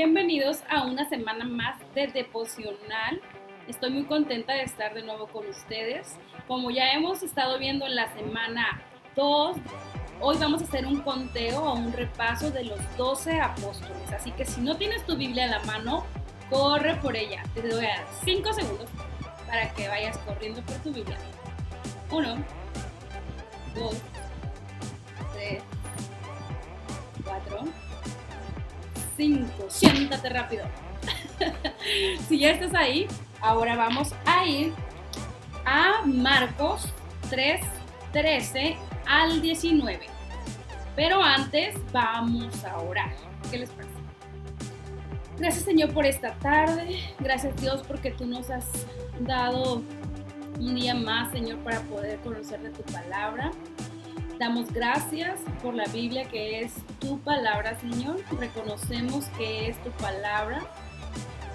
Bienvenidos a una semana más de Devocional. Estoy muy contenta de estar de nuevo con ustedes. Como ya hemos estado viendo en la semana 2, hoy vamos a hacer un conteo o un repaso de los 12 apóstoles. Así que si no tienes tu Biblia a la mano, corre por ella. Te doy a 5 segundos para que vayas corriendo por tu Biblia. 1, 2, 3, 4, 5. Siéntate rápido. Si ya estás ahí, ahora vamos a ir a Marcos 3, 13 al 19. Pero antes vamos a orar. ¿Qué les parece? Gracias, Señor, por esta tarde. Gracias, Dios, porque tú nos has dado un día más, Señor, para poder conocer de tu palabra. Damos gracias por la Biblia, que es tu palabra, Señor. Reconocemos que es tu palabra,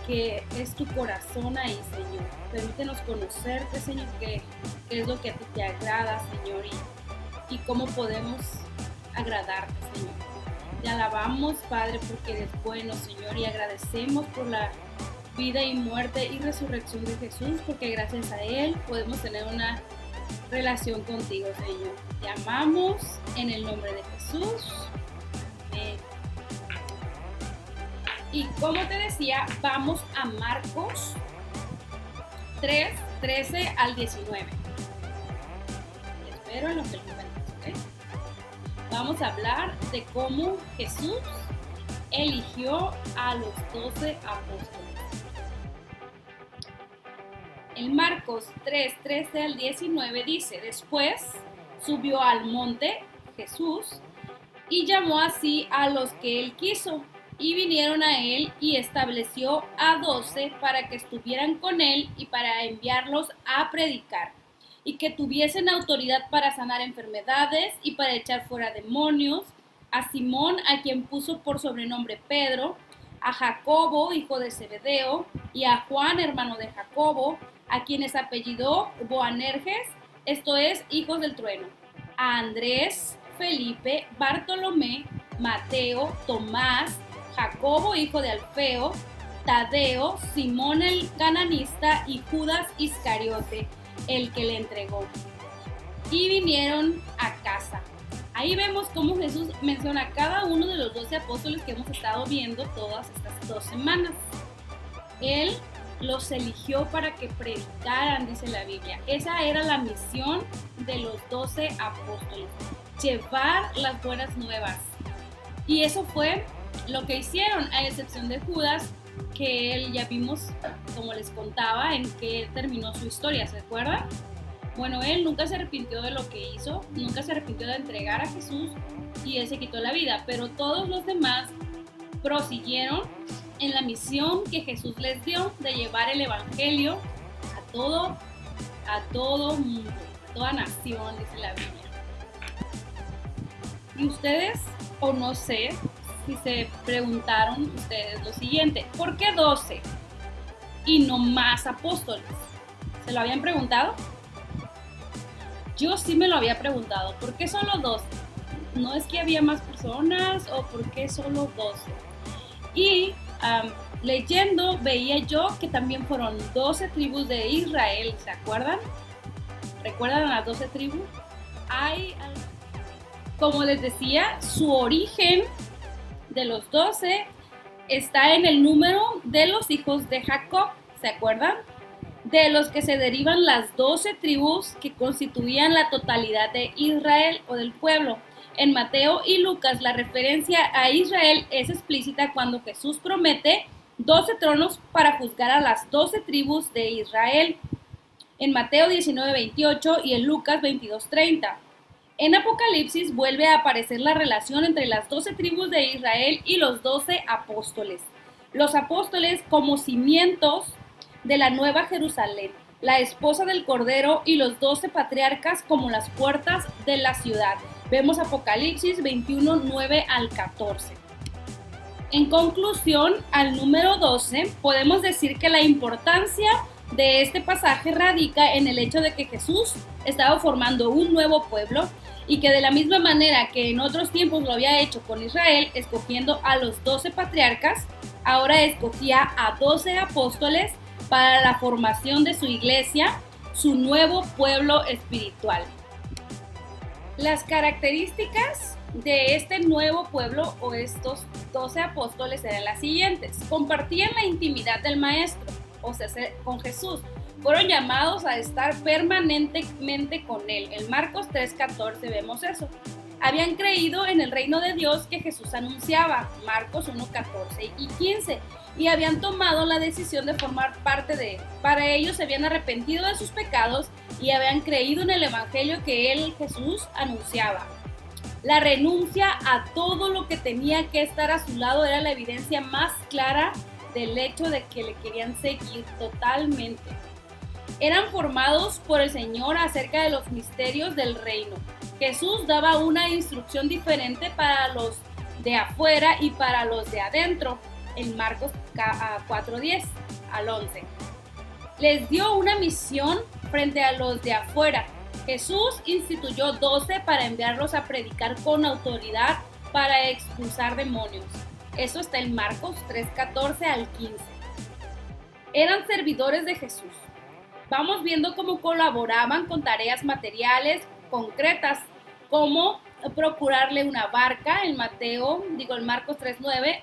que es tu corazón ahí, Señor. Permítenos conocerte, Señor, que es lo que a ti te agrada, Señor, y cómo podemos agradarte, Señor. Te alabamos, Padre, porque eres bueno, Señor, y agradecemos por la vida y muerte y resurrección de Jesús, porque gracias a Él podemos tener una relación contigo, Señor. Te amamos en el nombre de Jesús. Amén. Y como te decía, vamos a Marcos 3, 13 al 19. Te espero en lo que lo encuentres, ¿ok? Vamos a hablar de cómo Jesús eligió a los 12 apóstoles. En Marcos 3, 13 al 19 dice: después subió al monte Jesús y llamó así a los que él quiso, y vinieron a él, y estableció a 12 para que estuvieran con él y para enviarlos a predicar, y que tuviesen autoridad para sanar enfermedades y para echar fuera demonios, a Simón, a quien puso por sobrenombre Pedro, a Jacobo, hijo de Zebedeo, y a Juan, hermano de Jacobo, a quienes apellidó Boanerges, esto es, hijos del trueno, a Andrés, Felipe, Bartolomé, Mateo, Tomás, Jacobo, hijo de Alfeo, Tadeo, Simón el cananista y Judas Iscariote, el que le entregó. Y vinieron a casa. Ahí vemos cómo Jesús menciona a cada uno de los 12 apóstoles que hemos estado viendo todas estas 2 semanas. Él los eligió para que predicaran, dice la Biblia. Esa era la misión de los 12 apóstoles, llevar las buenas nuevas. Y eso fue lo que hicieron, a excepción de Judas, que él ya vimos, como les contaba, en qué terminó su historia, ¿se acuerdan? Bueno, él nunca se arrepintió de lo que hizo, nunca se arrepintió de entregar a Jesús, y él se quitó la vida, pero todos los demás prosiguieron en la misión que Jesús les dio de llevar el evangelio a todo mundo, a toda nación, dice la Biblia. Y ustedes, o no sé si se preguntaron ustedes lo siguiente: ¿por qué 12 y no más apóstoles? ¿Se lo habían preguntado? Yo sí me lo había preguntado. ¿Por qué solo 12? ¿No es que había más personas o por qué solo 12? Y leyendo veía yo que también fueron 12 tribus de Israel, ¿se acuerdan? ¿Recuerdan a las 12 tribus? Como les decía, su origen de los 12 está en el número de los hijos de Jacob, ¿se acuerdan? De los que se derivan las 12 tribus que constituían la totalidad de Israel o del pueblo. En Mateo y Lucas la referencia a Israel es explícita cuando Jesús promete 12 tronos para juzgar a las 12 tribus de Israel, en Mateo 19:28 y en Lucas 22:30. En Apocalipsis vuelve a aparecer la relación entre las 12 tribus de Israel y los 12 apóstoles. Los apóstoles como cimientos de la Nueva Jerusalén, la esposa del Cordero, y los 12 patriarcas como las puertas de la ciudad. Vemos Apocalipsis 21, 9 al 14. En conclusión, al número 12 podemos decir que la importancia de este pasaje radica en el hecho de que Jesús estaba formando un nuevo pueblo y que de la misma manera que en otros tiempos lo había hecho con Israel, escogiendo a los 12 patriarcas, ahora escogía a 12 apóstoles para la formación de su iglesia, su nuevo pueblo espiritual. Las características de este nuevo pueblo o estos 12 apóstoles eran las siguientes: compartían la intimidad del maestro, o sea, con Jesús. Fueron llamados a estar permanentemente con él. En Marcos 3:14 vemos eso. Habían creído en el reino de Dios que Jesús anunciaba, Marcos 1:14 y 15, y habían tomado la decisión de formar parte de él. Para ellos se habían arrepentido de sus pecados y habían creído en el evangelio que él, Jesús, anunciaba. La renuncia a todo lo que tenía que estar a su lado era la evidencia más clara del hecho de que le querían seguir totalmente. Eran formados por el Señor acerca de los misterios del reino. Jesús daba una instrucción diferente para los de afuera y para los de adentro, en Marcos 4:10 al 11. Les dio una misión frente a los de afuera. Jesús instituyó 12 para enviarlos a predicar con autoridad para expulsar demonios. Eso está en Marcos 3:14 al 15. Eran servidores de Jesús. Vamos viendo cómo colaboraban con tareas materiales concretas, como procurarle una barca en Marcos 3:9,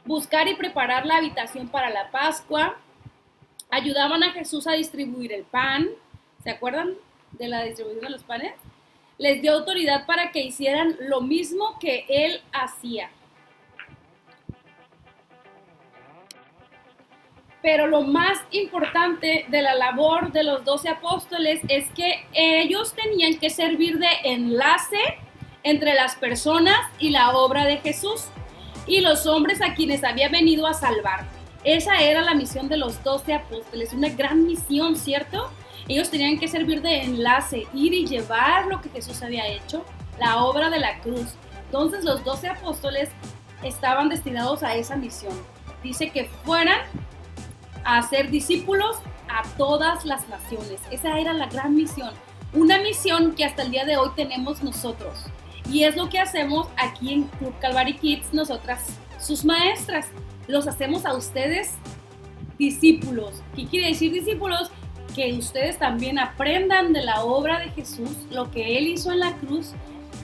buscar y preparar la habitación para la Pascua. Ayudaban a Jesús a distribuir el pan. ¿Se acuerdan de la distribución de los panes? Les dio autoridad para que hicieran lo mismo que él hacía. Pero lo más importante de la labor de los 12 apóstoles es que ellos tenían que servir de enlace entre las personas y la obra de Jesús y los hombres a quienes había venido a salvar. Esa era la misión de los 12 apóstoles, una gran misión, ¿cierto? Ellos tenían que servir de enlace, ir y llevar lo que Jesús había hecho, la obra de la cruz. Entonces los 12 apóstoles estaban destinados a esa misión. Dice que fueran a hacer discípulos a todas las naciones. Esa era la gran misión. Una misión que hasta el día de hoy tenemos nosotros. Y es lo que hacemos aquí en Club Calvary Kids, nosotras, sus maestras. Los hacemos a ustedes discípulos. ¿Qué quiere decir discípulos? Que ustedes también aprendan de la obra de Jesús, lo que Él hizo en la cruz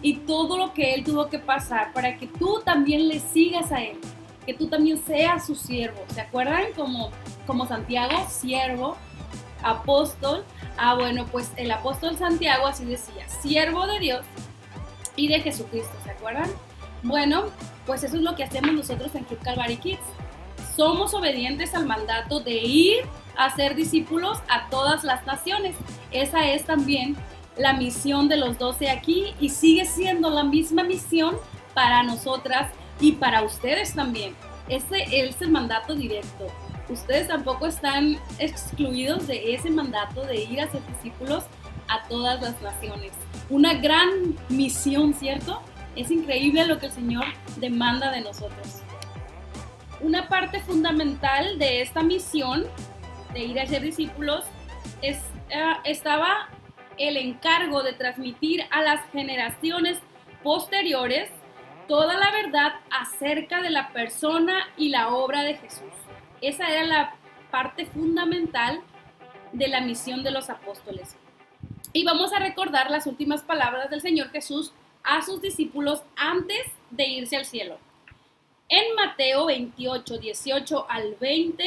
y todo lo que Él tuvo que pasar para que tú también le sigas a Él, que tú también seas su siervo. ¿Se acuerdan? Como Santiago, siervo, apóstol. Bueno, pues el apóstol Santiago así decía, siervo de Dios y de Jesucristo. ¿Se acuerdan? Bueno, pues eso es lo que hacemos nosotros en Club Calvary Kids. Somos obedientes al mandato de ir a ser discípulos a todas las naciones. Esa es también la misión de los 12 aquí y sigue siendo la misma misión para nosotras y para ustedes también. Ese es el mandato directo. Ustedes tampoco están excluidos de ese mandato de ir a ser discípulos a todas las naciones. Una gran misión, ¿cierto? Es increíble lo que el Señor demanda de nosotros. Una parte fundamental de esta misión de ir a ser discípulos estaba el encargo de transmitir a las generaciones posteriores toda la verdad acerca de la persona y la obra de Jesús. Esa era la parte fundamental de la misión de los apóstoles. Y vamos a recordar las últimas palabras del Señor Jesús a sus discípulos antes de irse al cielo. En Mateo 28, 18 al 20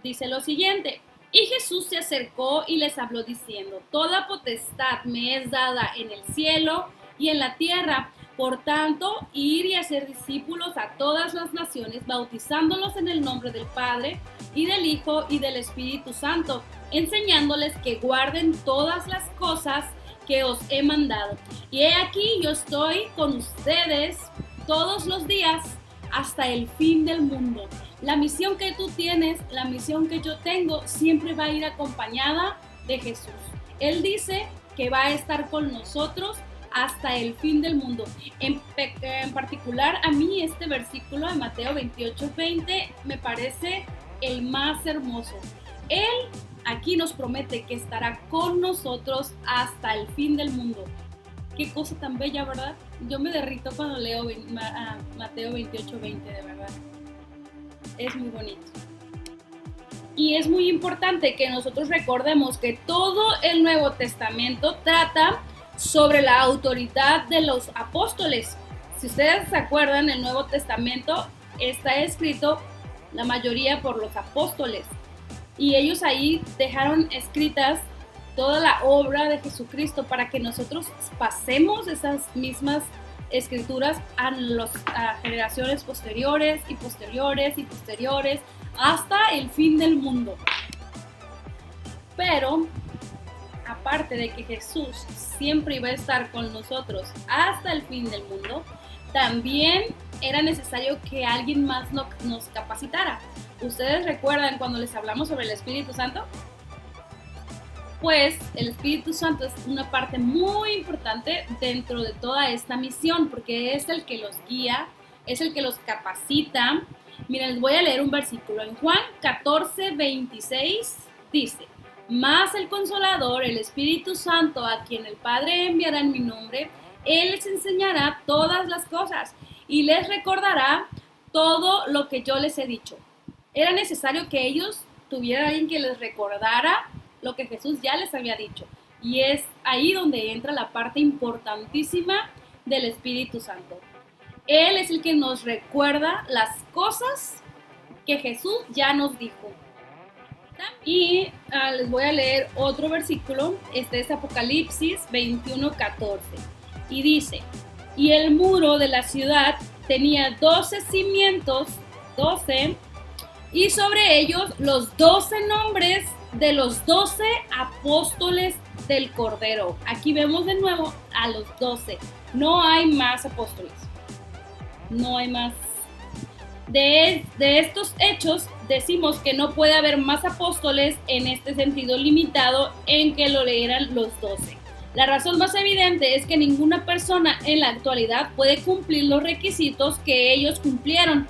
dice lo siguiente: y Jesús se acercó y les habló diciendo, toda potestad me es dada en el cielo y en la tierra. Por tanto, ir y hacer discípulos a todas las naciones, bautizándolos en el nombre del Padre y del Hijo y del Espíritu Santo, enseñándoles que guarden todas las cosas que os he mandado. Y he aquí, yo estoy con ustedes todos los días hasta el fin del mundo. La misión que tú tienes, la misión que yo tengo, siempre va a ir acompañada de Jesús. Él dice que va a estar con nosotros hasta el fin del mundo. En particular, a mí este versículo de Mateo 28, 20 me parece el más hermoso. Él aquí nos promete que estará con nosotros hasta el fin del mundo. Qué cosa tan bella, ¿verdad? Yo me derrito cuando leo Mateo 28:20, de verdad. Es muy bonito. Y es muy importante que nosotros recordemos que todo el Nuevo Testamento trata sobre la autoridad de los apóstoles. Si ustedes se acuerdan, el Nuevo Testamento está escrito la mayoría por los apóstoles. Y ellos ahí dejaron escritas toda la obra de Jesucristo para que nosotros pasemos esas mismas escrituras a generaciones posteriores y posteriores y posteriores hasta el fin del mundo. Pero aparte de que Jesús siempre iba a estar con nosotros hasta el fin del mundo, también era necesario que alguien más nos capacitara. ¿Ustedes recuerdan cuando les hablamos sobre el Espíritu Santo? Pues el Espíritu Santo es una parte muy importante dentro de toda esta misión, porque es el que los guía, es el que los capacita. Miren, les voy a leer un versículo. En Juan 14:26 dice: mas el Consolador, el Espíritu Santo, a quien el Padre enviará en mi nombre, Él les enseñará todas las cosas y les recordará todo lo que yo les he dicho. Era necesario que ellos tuvieran a alguien que les recordara lo que Jesús ya les había dicho. Y es ahí donde entra la parte importantísima del Espíritu Santo. Él es el que nos recuerda las cosas que Jesús ya nos dijo. Y les voy a leer otro versículo. Este es Apocalipsis 21:14. Y dice: y el muro de la ciudad tenía 12 cimientos, 12, y sobre ellos los 12 nombres de los 12 apóstoles del Cordero. Aquí vemos de nuevo a los 12. No hay más apóstoles. No hay más. De estos hechos decimos que no puede haber más apóstoles en este sentido limitado en que lo leeran los 12. La razón más evidente es que ninguna persona en la actualidad puede cumplir los requisitos que ellos cumplieron.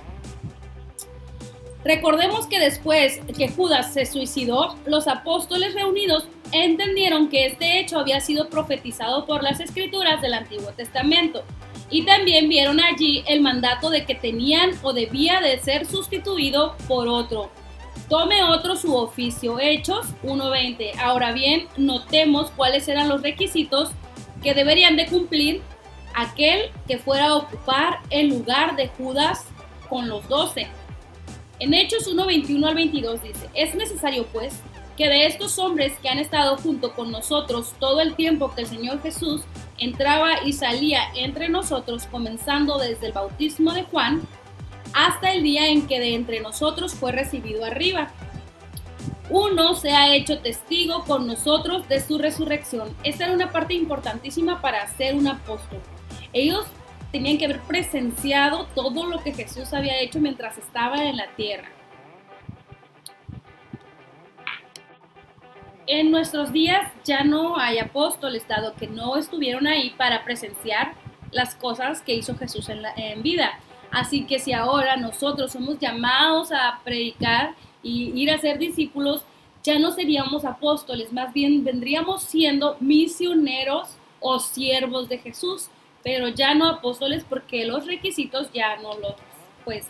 Recordemos que después que Judas se suicidó, los apóstoles reunidos entendieron que este hecho había sido profetizado por las escrituras del Antiguo Testamento y también vieron allí el mandato de que tenían o debía de ser sustituido por otro. Tome otro su oficio. Hechos 1:20. Ahora bien, notemos cuáles eran los requisitos que deberían de cumplir aquel que fuera a ocupar el lugar de Judas con los 12. En Hechos 1:21 al 22 dice: es necesario pues que de estos hombres que han estado junto con nosotros todo el tiempo que el Señor Jesús entraba y salía entre nosotros, comenzando desde el bautismo de Juan hasta el día en que de entre nosotros fue recibido arriba, uno se ha hecho testigo con nosotros de su resurrección. Esta era una parte importantísima para ser un apóstol. Ellos tenían que haber presenciado todo lo que Jesús había hecho mientras estaba en la tierra. En nuestros días ya no hay apóstoles, dado que no estuvieron ahí para presenciar las cosas que hizo Jesús en vida. Así que si ahora nosotros somos llamados a predicar y ir a ser discípulos, ya no seríamos apóstoles, más bien vendríamos siendo misioneros o siervos de Jesús, pero ya no apóstoles, porque los requisitos ya no los, pues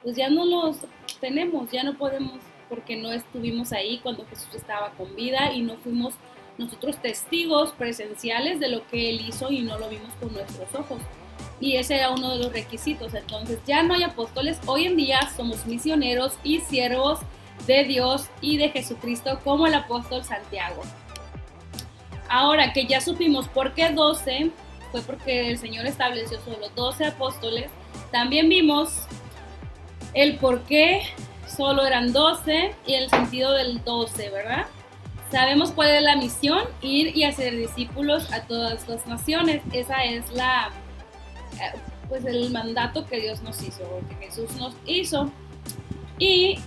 ya no los tenemos, ya no podemos, porque no estuvimos ahí cuando Jesús estaba con vida y no fuimos nosotros testigos presenciales de lo que Él hizo y no lo vimos con nuestros ojos. Y ese era uno de los requisitos. Entonces ya no hay apóstoles. Hoy en día somos misioneros y siervos de Dios y de Jesucristo, como el apóstol Santiago. Ahora que ya supimos por qué 12, fue porque el Señor estableció solo 12 apóstoles. También vimos el por qué solo eran 12 y el sentido del 12, ¿verdad? Sabemos cuál es la misión: ir y hacer discípulos a todas las naciones. Esa es pues el mandato que Dios nos hizo, o que Jesús nos hizo. Y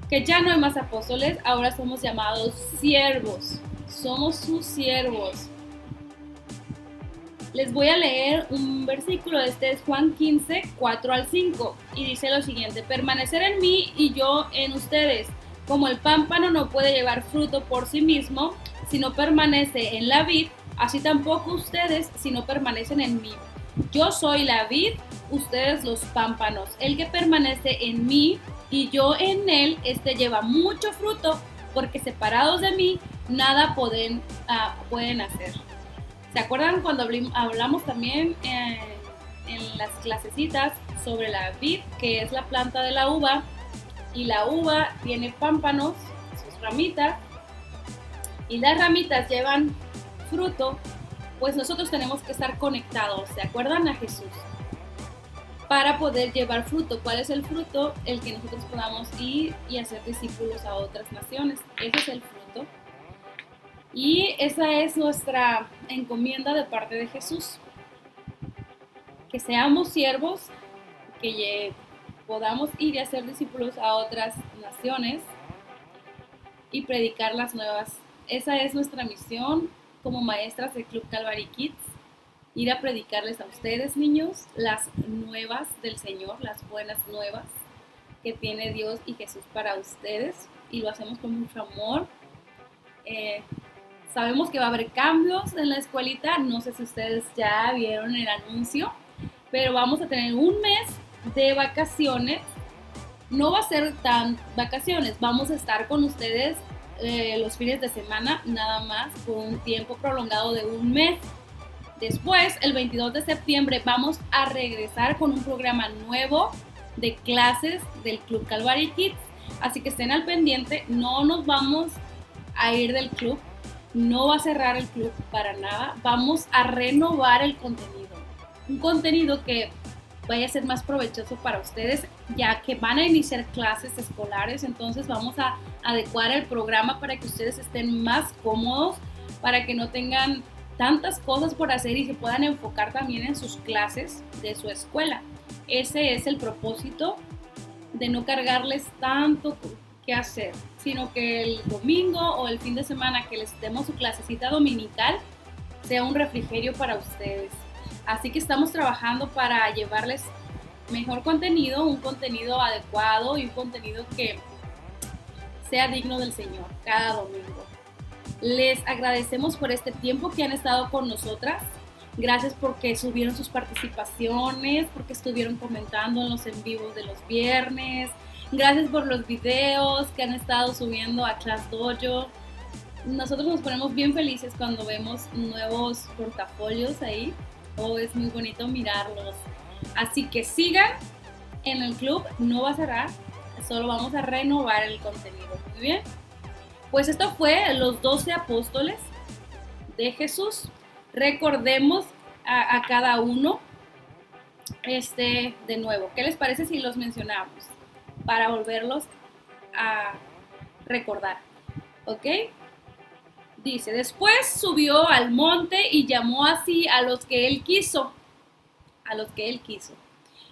que ya no hay más apóstoles, ahora somos llamados siervos. Somos sus siervos. Les voy a leer un versículo, este es Juan 15, 4 al 5, y dice lo siguiente: permanecer en mí y yo en ustedes. Como el pámpano no puede llevar fruto por sí mismo si no permanece en la vid, así tampoco ustedes si no permanecen en mí. Yo soy la vid, ustedes los pámpanos. El que permanece en mí y yo en él, lleva mucho fruto, porque separados de mí nada pueden hacer. ¿Se acuerdan cuando hablamos también en las clasecitas sobre la vid, que es la planta de la uva? Y la uva tiene pámpanos, sus ramitas, y las ramitas llevan fruto. Pues nosotros tenemos que estar conectados, ¿se acuerdan? A Jesús, para poder llevar fruto. ¿Cuál es el fruto? El que nosotros podamos ir y hacer discípulos a otras naciones. Ese es el fruto. Y esa es nuestra encomienda de parte de Jesús. Que seamos siervos, que podamos ir y hacer discípulos a otras naciones y predicar las nuevas. Esa es nuestra misión como maestras del Club Calvary Kids, ir a predicarles a ustedes, niños, las nuevas del Señor, las buenas nuevas que tiene Dios y Jesús para ustedes, y lo hacemos con mucho amor. Sabemos que va a haber cambios en la escuelita, no sé si ustedes ya vieron el anuncio, pero vamos a tener un mes de vacaciones. No va a ser tan vacaciones, vamos a estar con ustedes los fines de semana nada más, por un tiempo prolongado de un mes. Después, el 22 de septiembre, vamos a regresar con un programa nuevo de clases del Club Calvary Kids, así que estén al pendiente. No nos vamos a ir del club, no va a cerrar el club para nada, vamos a renovar el contenido, un contenido que vaya a ser más provechoso para ustedes, ya que van a iniciar clases escolares. Entonces vamos a adecuar el programa para que ustedes estén más cómodos, para que no tengan tantas cosas por hacer y se puedan enfocar también en sus clases de su escuela. Ese es el propósito, de no cargarles tanto que hacer, sino que el domingo o el fin de semana que les demos su clasecita dominical sea un refrigerio para ustedes. Así que estamos trabajando para llevarles mejor contenido, un contenido adecuado y un contenido que sea digno del Señor cada domingo. Les agradecemos por este tiempo que han estado con nosotras. Gracias porque subieron sus participaciones, porque estuvieron comentando en los en vivos de los viernes. Gracias por los videos que han estado subiendo a Class Dojo. Nosotros nos ponemos bien felices cuando vemos nuevos portafolios ahí. Es muy bonito mirarlos. Así que sigan en el club, no va a cerrar, solo vamos a renovar el contenido. Muy bien. Pues esto fue los 12 apóstoles de Jesús. Recordemos a cada uno de nuevo. ¿Qué les parece si los mencionamos para volverlos a recordar? ¿Ok? Dice, después subió al monte y llamó así a los que él quiso. A los que él quiso.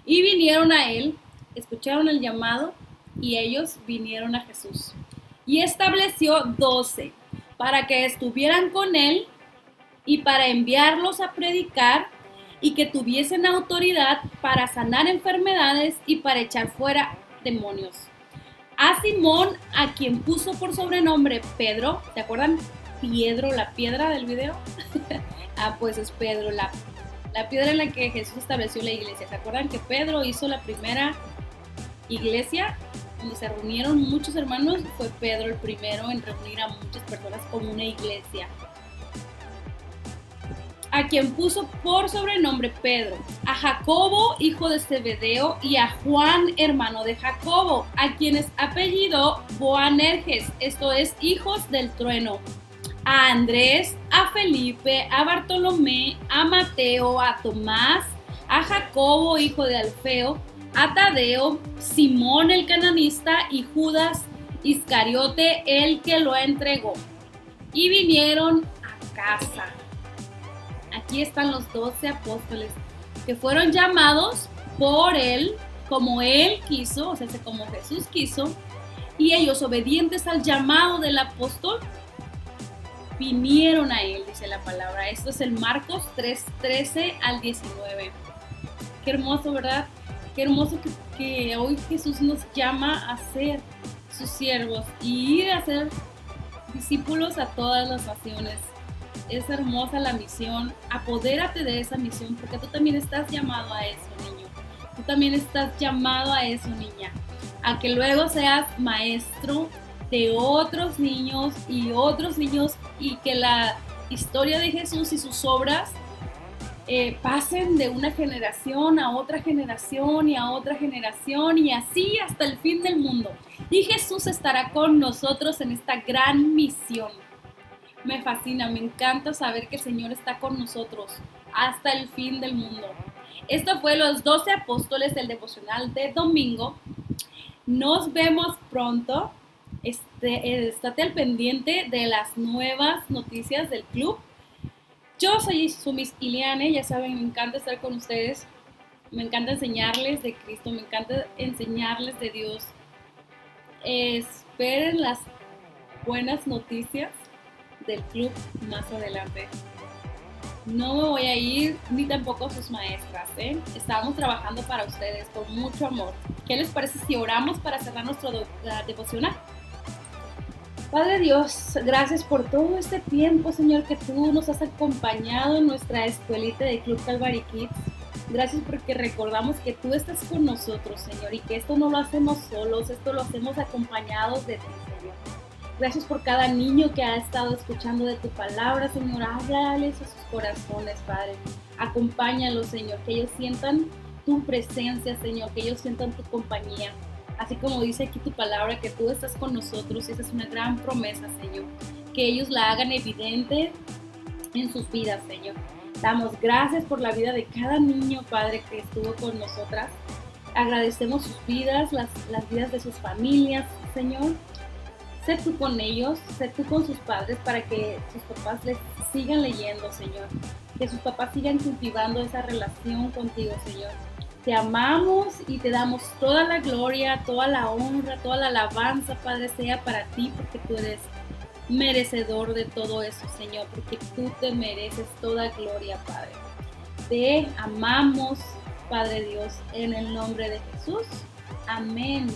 Y vinieron a él, escucharon el llamado y ellos vinieron a Jesús. Y estableció 12 para que estuvieran con él y para enviarlos a predicar y que tuviesen autoridad para sanar enfermedades y para echar fuera demonios. A Simón, a quien puso por sobrenombre Pedro, ¿se acuerdan? Pedro, la piedra del video. Pues es Pedro, la piedra en la que Jesús estableció la iglesia. ¿Se acuerdan que Pedro hizo la primera iglesia donde se reunieron muchos hermanos? Fue Pedro el primero en reunir a muchas personas como una iglesia. A quien puso por sobrenombre Pedro, a Jacobo, hijo de Zebedeo, y a Juan, hermano de Jacobo, a quienes apellidó Boanerges, esto es, hijos del trueno, a Andrés, a Felipe, a Bartolomé, a Mateo, a Tomás, a Jacobo, hijo de Alfeo, a Tadeo, Simón el cananista y Judas Iscariote, el que lo entregó. Y vinieron a casa. Aquí están los 12 apóstoles que fueron llamados por él, como él quiso, o sea, como Jesús quiso, y ellos, obedientes al llamado del apóstol, vinieron a él, dice la palabra. Esto es en Marcos 3:13 al 19. Qué hermoso, ¿verdad? Qué hermoso que hoy Jesús nos llama a ser sus siervos y ir a hacer discípulos a todas las naciones. Es hermosa la misión, apodérate de esa misión porque tú también estás llamado a eso, niño. Tú también estás llamado a eso, niña, a que luego seas maestro de otros niños y que la historia de Jesús y sus obras pasen de una generación a otra generación y a otra generación y así hasta el fin del mundo. Y Jesús estará con nosotros en esta gran misión. Me fascina, me encanta saber que el Señor está con nosotros hasta el fin del mundo. Esto fue los 12 apóstoles del devocional de domingo. Nos vemos pronto. Estate al pendiente de las nuevas noticias del club. Yo soy su Miss Iliane, ya saben, me encanta estar con ustedes. Me encanta enseñarles de Cristo, me encanta enseñarles de Dios. Esperen las buenas noticias del club más adelante. No me voy a ir, ni tampoco sus maestras, Estamos trabajando para ustedes con mucho amor. ¿Qué les parece si oramos para cerrar nuestro devocional? Padre Dios, gracias por todo este tiempo, Señor, que tú nos has acompañado en nuestra escuelita de Club Calvary Kids. Gracias porque recordamos que tú estás con nosotros, Señor, y que esto no lo hacemos solos, esto lo hacemos acompañados de ti, Señor. Gracias por cada niño que ha estado escuchando de tu palabra, Señor. Háblales a sus corazones, Padre. Acompáñalos, Señor, que ellos sientan tu presencia, Señor, que ellos sientan tu compañía. Así como dice aquí tu palabra, que tú estás con nosotros, y esa es una gran promesa, Señor. Que ellos la hagan evidente en sus vidas, Señor. Damos gracias por la vida de cada niño, Padre, que estuvo con nosotras. Agradecemos sus vidas, las vidas de sus familias, Señor. Sé tú con ellos, sé tú con sus padres para que sus papás les sigan leyendo, Señor. Que sus papás sigan cultivando esa relación contigo, Señor. Te amamos y te damos toda la gloria, toda la honra, toda la alabanza, Padre, sea para ti, porque tú eres merecedor de todo eso, Señor, porque tú te mereces toda gloria, Padre. Te amamos, Padre Dios, en el nombre de Jesús. Amén.